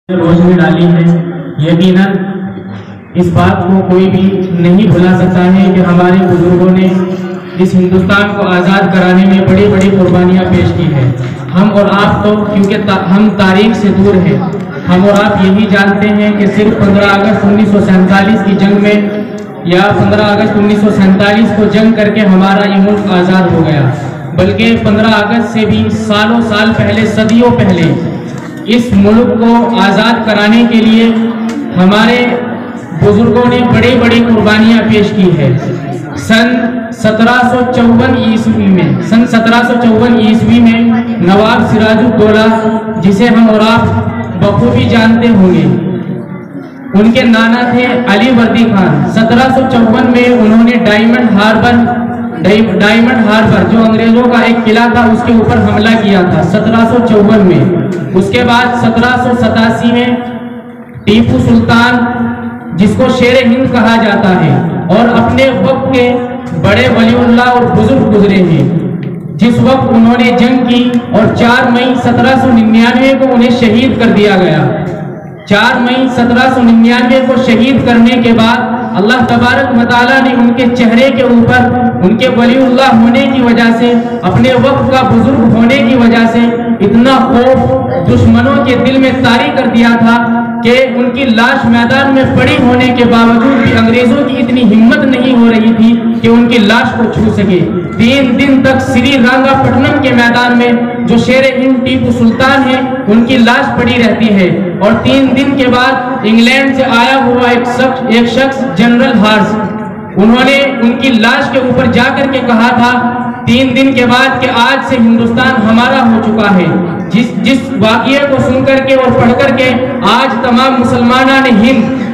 روشنی ڈالی ہے۔ یقیناً اس بات کو کوئی بھی نہیں بھلا سکتا ہے کہ ہمارے بزرگوں نے اس ہندوستان کو آزاد کرانے میں بڑی بڑی قربانیاں پیش کی ہیں۔ ہم اور آپ تو کیونکہ ہم تاریخ سے دور ہیں، ہم اور آپ یہی جانتے ہیں کہ صرف 15 اگست 1947 کی جنگ میں یا 15 اگست 1947 کو جنگ کر کے ہمارا یہ ملک آزاد ہو گیا، بلکہ 15 اگست سے بھی سالوں سال پہلے، صدیوں پہلے اس ملک کو آزاد کرانے کے لیے ہمارے بزرگوں نے بڑی بڑی قربانیاں پیش کی ہے۔ سن 1754 عیسوی میں نواب سراج الدولہ، جسے ہم اور آپ بخوبی جانتے ہوں گے، ان کے نانا تھے علی وردی خان۔ 1754 میں انہوں نے ڈائمنڈ ہاربر جو انگریزوں کا ایک قلعہ تھا، اس کے اوپر حملہ کیا تھا 1754 میں۔ اس کے بعد 1787 میں ٹیپو سلطان، جس کو شیر ہند کہا جاتا ہے اور اپنے وقت کے بڑے ولی اللہ اور بزرگ گزرے ہیں، جس وقت انہوں نے جنگ کی اور 4 مئی 1799 کو انہیں شہید کر دیا گیا۔ 4 مئی 1799 کو شہید کرنے کے بعد اللہ تبارک و تعالیٰ نے ان کے چہرے کے اوپر ان کے ولی اللہ ہونے کی وجہ سے، اپنے وقت کا بزرگ ہونے کی وجہ سے اتنا خوف دشمنوں کے دل میں طاری کر دیا تھا کہ ان کی لاش میدان میں پڑی ہونے کے باوجود بھی انگریزوں کی اتنی ہمت نہیں ہو رہی تھی کہ ان کی لاش کو چھو سکے۔ 3 دن تک سری رنگا پٹنم کے میدان میں جو شیر ہند ٹیپو سلطان ہے، ان کی لاش پڑی رہتی ہے، اور 3 دن کے بعد انگلینڈ سے آیا ہوا ایک شخص جنرل ہارس، انہوں نے ان کی لاش کے اوپر جا کر کے کہا تھا 3 دن کے بعد کہ آج سے ہندوستان ہمارا ہو چکا ہے۔ جس واقعے کو سن کر کے اور پڑھ کر کے آج تمام مسلمانان ہند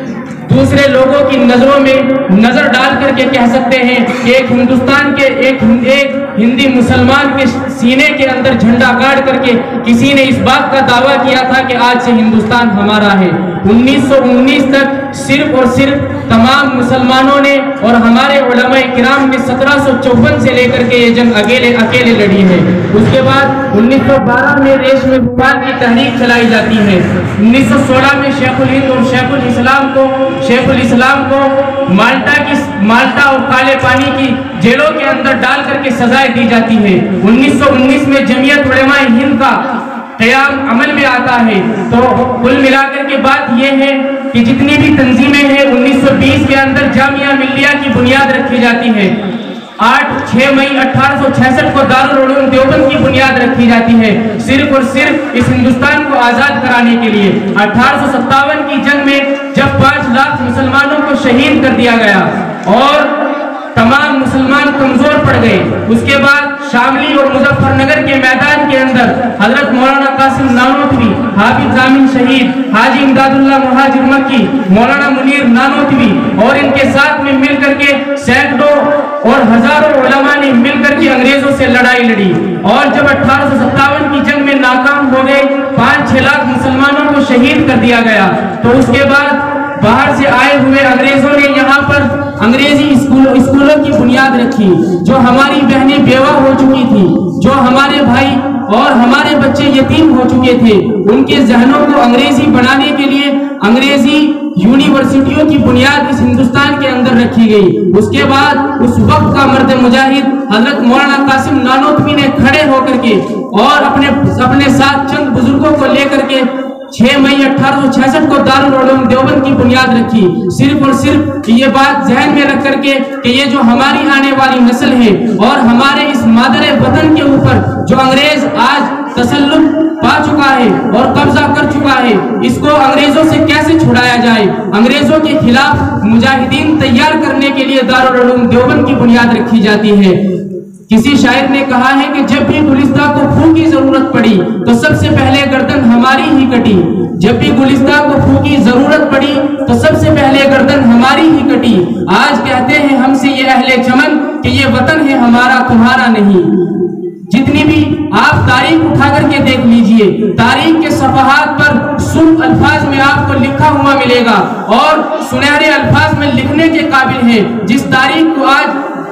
دوسرے لوگوں کی نظروں میں نظر ڈال کر کے کہہ سکتے ہیں کہ ایک ہندوستان کے ایک ہندی مسلمان کے سینے کے اندر جھنڈا گاڑ کر کے کسی نے اس بات کا دعویٰ کیا تھا کہ آج سے ہندوستان ہمارا ہے۔ 1919 تک صرف اور صرف تمام مسلمانوں نے اور ہمارے علماء کرام نے 1754 سے لے کر کے یہ جنگ اکیلے لڑی ہے۔ اس کے بعد 1912 میں ریشم بھوپال کی تحریک چلائی جاتی ہے۔ 1916 میں شیخ الہند اور شیخ الاسلام کو مالٹا اور کالے پانی کی جیلوں کے اندر ڈال کر کے سزائیں دی جاتی ہے۔ 1919 میں جمعیت علماء ہند کا قیام عمل میں آتا ہے۔ تو کل ملا کر کے بات یہ ہے کہ جتنی بھی تنظیمیں ہیں 1920 کے اندر جامعہ ملیہ کی بنیاد رکھی جاتی ہے۔ 6 مئی 1866 کو دارالعلوم دیوبند کی بنیاد رکھی جاتی ہے، صرف اور صرف اس ہندوستان کو آزاد کرانے کے لیے۔ 1857 کی جنگ میں جب 5 لاکھ مسلمانوں کو شہید کر دیا گیا اور تمام مسلمان کمزور پڑ گئے، اس کے بعد شاملی اور مظفر نگر کے میدان کے اندر حضرت مولانا قاسم نانوتوی، حافظ ضامن شہید، حاجی امداد اللہ مہاجر مکی، مولانا منیر نانوتوی اور ان کے ساتھ میں مل کر کے سینکڑوں اور ہزاروں علماء نے مل کر کے انگریزوں سے لڑائی لڑی، اور جب 1857 کی جنگ میں ناکام ہو گئے، 5-6 لاکھ مسلمانوں کو شہید کر دیا گیا، تو اس کے بعد باہر سے آئے ہوئے انگریزوں نے یہاں پر انگریزی اسکولوں کی بنیاد رکھی، جو ہماری بہنیں بیوہ ہو چکی تھی، جو ہمارے بھائی اور ہمارے بچے یتیم ہو چکے تھے، ان کے ذہنوں کو انگریزی بنانے کے لیے انگریزی یونیورسٹیوں کی بنیاد اس ہندوستان کے اندر رکھی گئی۔ اس کے بعد اس وقت کا مرد مجاہد حضرت مولانا قاسم نانوتوی نے کھڑے ہو کر کے اور اپنے ساتھ چند بزرگوں کو لے کر کے 6 مئی 1866 کو دارالعلوم دیوبند کی بنیاد رکھی، صرف اور صرف یہ بات ذہن میں رکھ کر کے کہ یہ جو ہماری آنے والی نسل ہے اور ہمارے اس مادر وطن کے اوپر جو انگریز آج تسلط پا چکا ہے اور قبضہ کر چکا ہے، اس کو انگریزوں سے کیسے چھڑایا جائے۔ انگریزوں کے خلاف مجاہدین تیار کرنے کے لیے دارالعلوم دیوبند کی بنیاد رکھی جاتی ہے۔ کسی شاعر نے کہا ہے کہ جب بھی گلستہ کو پھو کی ضرورت پڑی تو سب سے پہلے گردن ہماری ہی کٹی، جب بھی گلستہ کو پھو کی ضرورت پڑی تو سب سے پہلے گردن ہماری ہی کٹی۔ آج کہتے ہیں ہم سے یہ اہل چمن کہ یہ وطن ہے ہمارا تمہارا نہیں۔ جتنی بھی آپ تاریخ اٹھا کر کے دیکھ لیجئے، تاریخ کے صفحات پر سرخ الفاظ میں آپ کو لکھا ہوا ملے گا اور سنہرے الفاظ میں لکھنے کے قابل ہے۔ جس تاریخ کو آج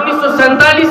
1947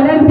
LLB